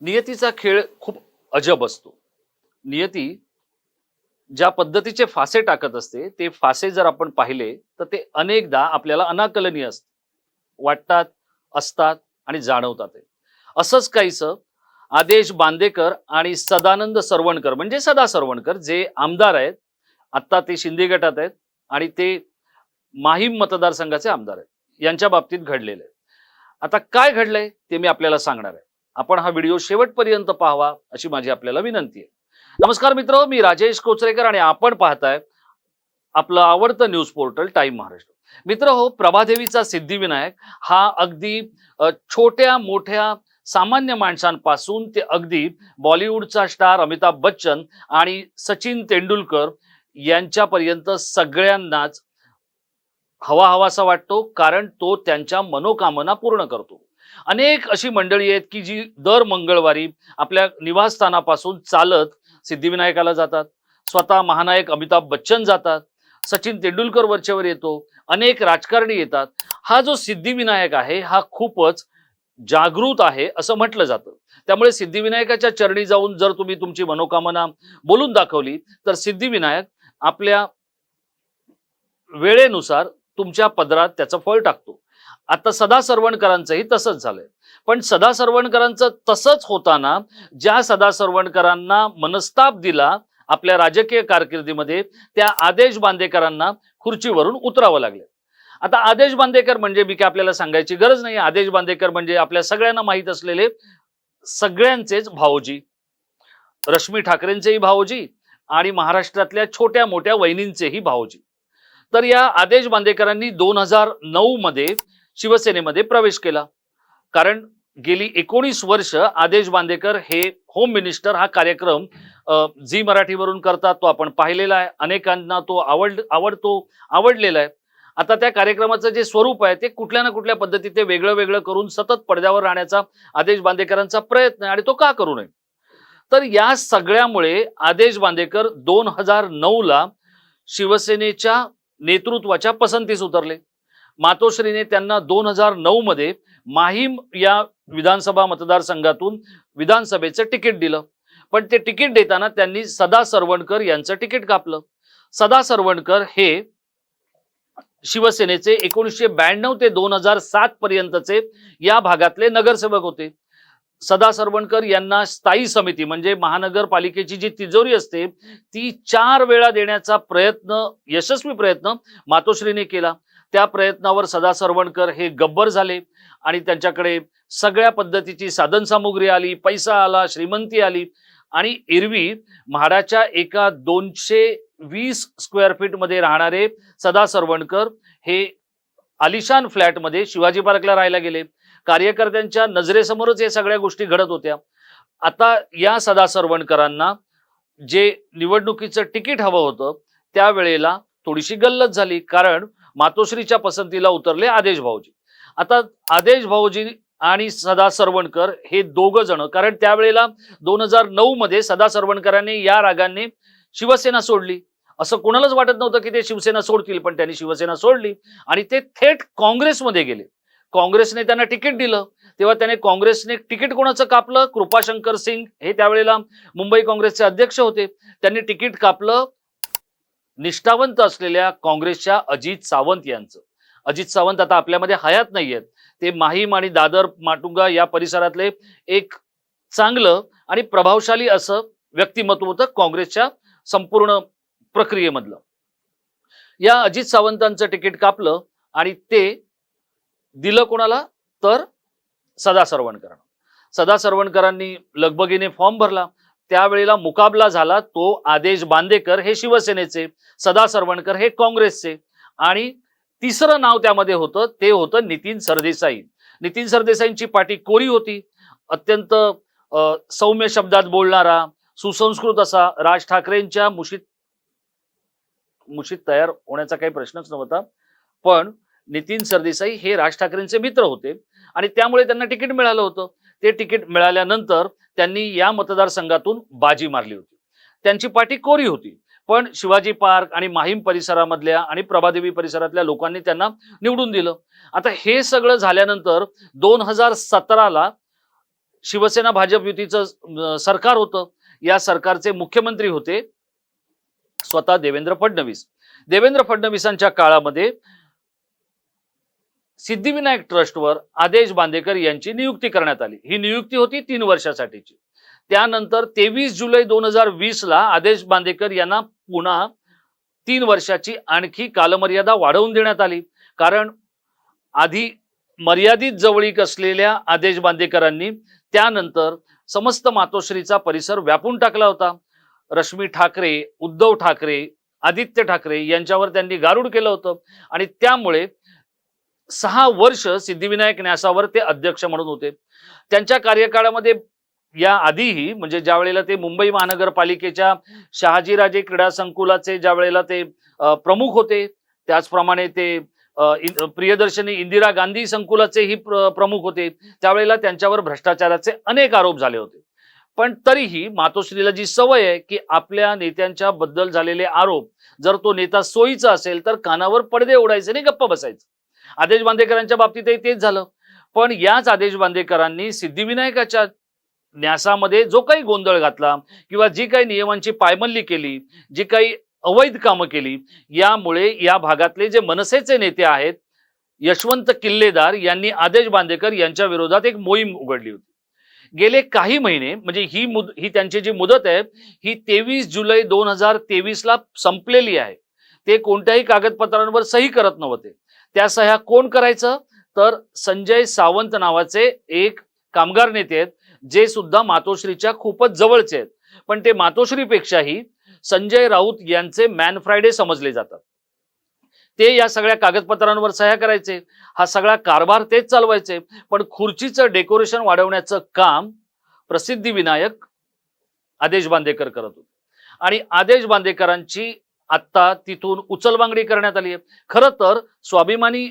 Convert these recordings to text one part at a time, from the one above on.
नियतीचा खेळ खूप अजब असतो. नियती ज्या पद्धतीचे फासे टाकत असते, ते फासे जर आपण पाहिले, तर ते अनेकदा आपल्याला अनाकलनीय असतात. वाटतात, असतात आणि जाणवतात. असंच काहीसं आदेश बांदेकर आणि सदानंद सरवणकर म्हणजे सदा सरवणकर जे आमदार आहेत. आत्ता ते शिंदे गटात आहेत आणि ते माहीम मतदारसंघाचे आमदार आहेत. यांच्या बाबतीत घडलेलं आहे. आता काय घडलंय ते मी आपल्याला सांगणार आहे. आपण हा व्हिडिओ शेवटपर्यंत पाहावा अशी माझी आपल्याला विनंती आहे. नमस्कार मित्र, मी राजेश कोचरेकर आणि आपण पाहताय आपलं आवडतं न्यूज पोर्टल टाइम महाराष्ट्र. मित्र हो, प्रभादेवीचा सिद्धिविनायक हा अगदी छोट्या मोठ्या सामान्य माणसांपासून ते अगदी बॉलिवूडचा स्टार अमिताभ बच्चन आणि सचिन तेंडुलकर यांच्यापर्यंत सगळ्यांनाच हवा हवासा वाटतो, कारण तो त्यांच्या मनोकामना पूर्ण करतो. अनेक अशी मंडळी आहेत की जी दर मंगळवारी आपल्या निवासस्थानापासून चालत सिद्धिविनायकाला जातात. स्वतः महानायक अमिताभ बच्चन जातात. सचिन तेंडुलकर वरचेवर येतो. अनेक राजकारणी येतात. हा जो सिद्धिविनायक आहे हा खूपच जागृत आहे असं म्हटलं जातं. त्यामुळे सिद्धिविनायकाच्या चरणी जाऊन जर तुम्ही तुमची मनोकामना बोलून दाखवली, तर सिद्धिविनायक आपल्या वेळेनुसार तुमच्या पदरात त्याचं फळ टाकतो. आता सदा सरवणकरांचंही तसंच झालंय. पण सदा सरवणकरांचं तसंच होताना ज्या सदा सरवणकरांना मनस्ताप दिला आपल्या राजकीय कारकिर्दीमध्ये, त्या आदेश बांदेकरांना खुर्चीवरून उतरावं लागलं. आता आदेश बांदेकर म्हणजे मी काय आपल्याला सांगायची गरज नाही. आदेश बांदेकर म्हणजे आपल्या सगळ्यांना माहीत असलेले सगळ्यांचेच भाऊजी, रश्मी ठाकरेंचेही भाऊजी आणि महाराष्ट्रातल्या छोट्या मोठ्या वहिनींचेही भाऊजी. तर या आदेश बांदेकरांनी 2009 मध्ये शिवसेनेमध्ये प्रवेश केला. कारण गेली 19 वर्ष आदेश बांदेकर हे होम मिनिस्टर हा कार्यक्रम झी मराठीवरून करतात. तो आपण पाहिलेला आहे. अनेकांना तो आवडलेला आहे. आता त्या कार्यक्रमाचं जे स्वरूप आहे ते कुठल्या ना कुठल्या पद्धतीत ते वेगळं वेगळं करून सतत पडद्यावर राहण्याचा आदेश बांदेकरांचा प्रयत्न आहे आणि तो का करू नये. तर या सगळ्यामुळे आदेश बांदेकर 2009 ला शिवसेनेच्या नेतृत्वाच्या पसंतीस उतरले. मातोश्रीने त्यांना 2009 मध्ये माहीम या विधानसभा मतदारसंघातून विधानसभेचं तिकीट दिलं. पण ते तिकीट देताना त्यांनी सदा सरवणकर यांचं तिकीट कापलं. सदा सरवणकर हे शिवसेनेचे 1992 ते 2007 पर्यंतचे या भागातले नगरसेवक होते. सदा सरवणकर यांना स्थायी समिती म्हणजे महानगरपालिकेची जी तिजोरी असते ती 4 वेळा देण्याचा प्रयत्न, यशस्वी प्रयत्न मातोश्रीने केला. त्या प्रयत्नावर सदा सरवणकर हे गब्बर झाले आणि त्यांच्याकडे सगळ्या पद्धतीची साधनसामुग्री आली, पैसा आला, श्रीमंती आली आणि एरवी म्हाडाच्या एका 220 स्क्वेअर फीट मध्ये राहणारे सदा सरवणकर हे आलिशान फ्लॅटमध्ये शिवाजी पार्कला राहायला गेले. कार्यकर्त्यांच्या नजरेसमोरच हे सगळ्या गोष्टी घडत होत्या. आता या सदा सरवणकरांना जे निवडणुकीचं तिकीट हवं होतं त्यावेळेला थोडीशी गल्लत झाली, कारण मातोश्रीच्या पसंतीला उतरले आदेश भाऊजी. आता आदेश भाऊजी आणि सदा सरवणकर हे दोघं जण, कारण त्यावेळेला 2009 मध्ये सदा सरवणकरांनी या रागाने शिवसेना सोडली. असं कोणालाच वाटत नव्हतं की ते शिवसेना सोडतील, पण त्यांनी शिवसेना सोडली आणि ते थेट काँग्रेसमध्ये गेले. काँग्रेसने त्यांना तिकीट दिलं. तेव्हा त्याने काँग्रेसने तिकीट कोणाचं कापलं? कृपाशंकर सिंग हे त्यावेळेला मुंबई काँग्रेसचे अध्यक्ष होते. त्यांनी तिकीट कापलं निष्ठावंत असलेल्या काँग्रेसच्या अजित सावंत यांचं. अजित सावंत आता आपल्यामध्ये हयात नाहीयेत. ते माहीम आणि दादर माटुंगा या परिसरातले एक चांगलं आणि प्रभावशाली असं व्यक्तिमत्व होतं काँग्रेसच्या संपूर्ण प्रक्रियेमधलं. या अजित सावंतांचं तिकीट कापलं आणि ते दिलं कोणाला? तर सदा सरवणकरांना. सदा सरवणकरांनी लगबगीने फॉर्म भरला. त्यावेळेला मुकाबला झाला तो आदेश बांदेकर हे शिवसेनेचे, सदा सरवणकर हे काँग्रेसचे आणि तिसरं नाव त्यामध्ये होतं ते होतं नितीन सरदेसाई. नितीन सरदेसाईंची पाठी कोरी होती. अत्यंत सौम्य शब्दात बोलणारा, सुसंस्कृत असा, राज ठाकरेंच्या मुशीत तयार होण्याचा काही प्रश्नच नव्हता. पण नितीन सरदेसाई हे राज ठाकरेंचे मित्र होते आणि त्यामुळे त्यांना तिकीट मिळालं होतं. ते तिकीट मिळाल्यानंतर त्यांनी या मतदारसंघातून बाजी मारली होती. त्यांची पाठी कोरी होती, पण शिवाजी पार्क आणि माहीम परिसरामधल्या आणि प्रभादेवी परिसरातल्या लोकांनी त्यांना निवडून दिलं. आता हे सगळं झाल्यानंतर 2017 ला शिवसेना भाजप युतीचं सरकार होतं. या सरकारचे मुख्यमंत्री होते स्वतः देवेंद्र फडणवीस. देवेंद्र फडणवीसांच्या काळामध्ये सिद्धिविनायक ट्रस्टवर आदेश बांदेकर यांची नियुक्ती करण्यात आली. ही नियुक्ती होती 3 वर्षासाठीची. त्यानंतर 23 जुलै 2020 ला आदेश बांदेकर यांना पुन्हा 3 वर्षाची आणखी कालमर्यादा वाढवून देण्यात आली. कारण आधी मर्यादित जवळीक असलेल्या आदेश बांदेकरांनी त्यानंतर समस्त मातोश्रीचा परिसर व्यापून टाकला होता. रश्मी ठाकरे, उद्धव ठाकरे, आदित्य ठाकरे यांच्यावर त्यांनी गारुड केलं होतं आणि त्यामुळे 6 वर्ष सिद्धिविनायक न्यासावर ते अध्यक्ष म्हणून होते. त्यांच्या कार्यकाळामध्ये या आधीही म्हणजे ज्या वेळेला ते मुंबई महानगरपालिकेच्या शहाजीराजे क्रीडा संकुलाचे ज्या वेळेला ते प्रमुख होते, त्याचप्रमाणे ते प्रियदर्शनी इंदिरा गांधी संकुलाचेही प्रमुख होते. त्यावेळेला त्यांच्यावर भ्रष्टाचाराचे अनेक आरोप झाले होते. पण तरीही मातोश्रीला जी सवय आहे की आपल्या नेत्यांच्या बद्दल झालेले आरोप जर तो नेता सोयीचा असेल तर कानावर पडदे ओढायचे नाही, गप्प बसायचं. आदेश बांदेकरांच्या बाबतीतही तेच झालं. पण याच आदेश बांदेकरांनी सिद्धिविनायकाच्या न्यासामध्ये जो काही गोंधळ घातला किंवा जी काही नियमांची पायमल्ली केली, जी काही अवैध कामं केली, यामुळे या भागातले जे मनसेचे नेते आहेत यशवंत किल्लेदार यांनी आदेश बांदेकर यांच्या विरोधात एक मोहीम उघडली होती. गेले काही महिने म्हणजे ही त्यांची जी मुदत आहे ही 23 जुलै 2023 ला संपलेली आहे. ते कोणत्याही कागदपत्रांवर सही करत नव्हते. त्या सह्या कोण करायचं तर संजय सावंत नावाचे एक कामगार नेते आहेत, जे सुद्धा मातोश्रीच्या खूपच जवळचे आहेत. पण ते मातोश्रीपेक्षाही संजय राऊत यांचे मॅन फ्रायडे समजले जातात. ते या सगळ्या कागदपत्रांवर सह्या करायचे, हा सगळा कारभार तेच चालवायचे. पण खुर्चीचं डेकोरेशन वाढवण्याचं काम प्रसिद्धिविनायक आदेश बांदेकर करत होते आणि आदेश बांदेकरांची आता तिथून उचलबांगडी करण्यात आली आहे. खरं तर स्वाभिमानी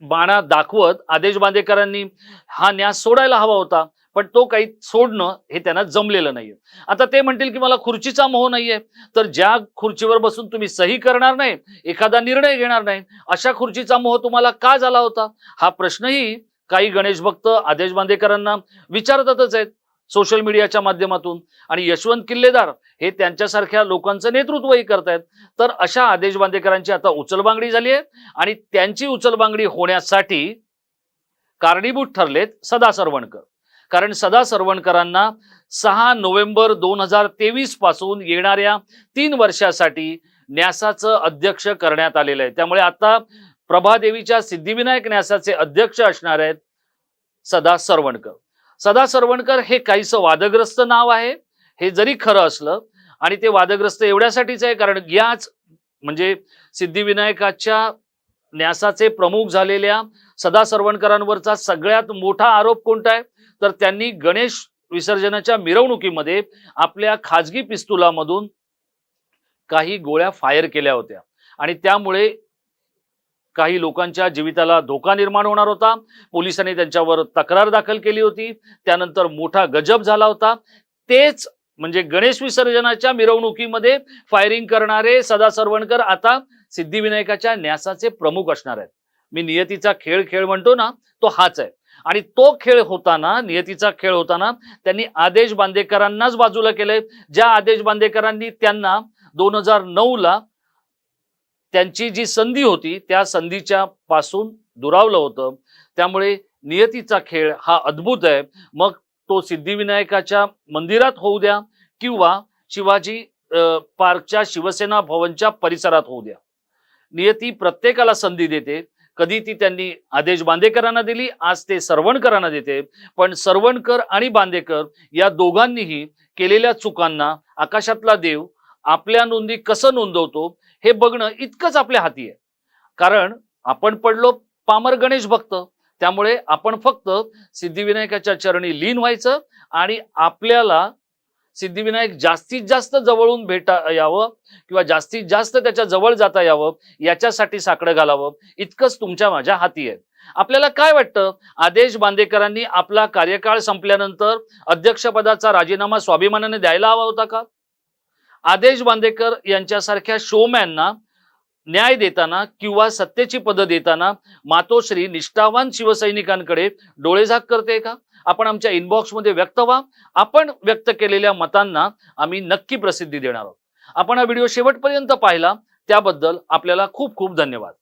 बाणा दाखवत आदेश बांदेकरांनी हा न्यास सोडायला हवा होता, पण तो काही सोडणं हे त्यांना जमलेलं नाहीये. आता ते म्हणतील की मला खुर्चीचा मोह नाहीये, तर ज्या खुर्चीवर बसून तुम्ही सही करणार नाही, एखादा निर्णय घेणार नाही, अशा खुर्चीचा मोह तुम्हाला का झाला होता, हा प्रश्नही काही गणेश भक्त आदेश बांदेकरांना विचारतातच आहेत सोशल मीडियाच्या माध्यमातून. आणि यशवंत किल्लेदार हे त्यांच्यासारख्या लोकांचं नेतृत्वही करतायत. तर अशा आदेश बांदेकरांची आता उचलबांगडी झाली आहे आणि त्यांची उचलबांगडी होण्यासाठी कारणीभूत ठरलेत सदा सरवणकर. कारण सदा सरवणकरांना 6 नोव्हेंबर 2023 पासून येणाऱ्या 3 वर्षासाठी न्यासाचं अध्यक्ष करण्यात आलेलं आहे. त्यामुळे आता प्रभादेवीच्या सिद्धिविनायक न्यासाचे अध्यक्ष असणार आहेत सदा सरवणकर. सदा सरवणकर हे काहीसं वादग्रस्त नाव आहे, हे जरी खरं असलं आणि ते वादग्रस्त एवढ्यासाठीच आहे कारण याच म्हणजे सिद्धिविनायकाच्या न्यासाचे प्रमुख झालेल्या सदा सरवणकरांवरचा सगळ्यात मोठा आरोप कोणता आहे तर त्यांनी गणेश विसर्जनाच्या मिरवणुकीमध्ये आपल्या खाजगी पिस्तुलामधून काही गोळ्या फायर केल्या होत्या आणि त्यामुळे काही लोकांच्या जीविताला धोका निर्माण होणार होता. पोलिसांनी त्यांच्यावर तक्रार दाखल केली होती. त्यानंतर मोठा गजब झाला होता. तेच म्हणजे गणेश विसर्जनाच्या मिरवणुकीमध्ये फायरिंग करणारे सदा सरवणकर आता सिद्धिविनायकाच्या न्यासाचे प्रमुख असणार आहेत. मी नियतीचा खेळ म्हणतो ना, तो हाच आहे. आणि तो खेळ होताना, नियतीचा खेळ होताना त्यांनी आदेश बांदेकरांनाच बाजूला केलंय. ज्या आदेश बांदेकरांनी त्यांना 2009 ला त्यांची जी संधी होती त्या संधीच्या पासून दुरावलं होतं. त्यामुळे नियतीचा खेळ हा अद्भुत आहे. मग तो सिद्धिविनायकाच्या मंदिरात होऊ द्या किंवा शिवाजी पार्कच्या शिवसेना भवनच्या परिसरात होऊ द्या, नियती प्रत्येकाला संधी देते. कधी ती त्यांनी आदेश बांदेकरांना दिली, आज ते सरवणकरांना देते. पण सरवणकर आणि बांदेकर या दोघांनीही केलेल्या चुकांना आकाशातला देव आपल्या नोंदी कसं नोंदवतो हे बघणं इतकंच आपल्या हाती आहे. कारण आपण पडलो पामर गणेश भक्त, त्यामुळे आपण फक्त सिद्धिविनायकाच्या चरणी लीन व्हायचं आणि आपल्याला सिद्धिविनायक जास्तीत जास्त जवळून भेटा यावं किंवा जास्तीत जास्त त्याच्या जवळ जाता यावं याच्यासाठी साकडं घालावं, इतकंच तुमच्या माझ्या हाती आहे. आपल्याला काय वाटतं, आदेश बांदेकरांनी आपला कार्यकाळ संपल्यानंतर अध्यक्षपदाचा राजीनामा स्वाभिमानाने द्यायला हवा होता का? आदेश बांदेकर यांच्यासारख्या शोमॅनना न्याय देताना किंवा सत्तेची पद देताना मातोश्री निष्ठावान शिवसैनिकांकडे डोळेझाक करते का? आपण आमच्या इनबॉक्समध्ये व्यक्त व्हा. आपण व्यक्त केलेल्या मतांना आम्ही नक्की प्रसिद्धी देणार आहोत. आपण हा व्हिडिओ शेवटपर्यंत पाहिला त्याबद्दल आपल्याला खूप खूप धन्यवाद.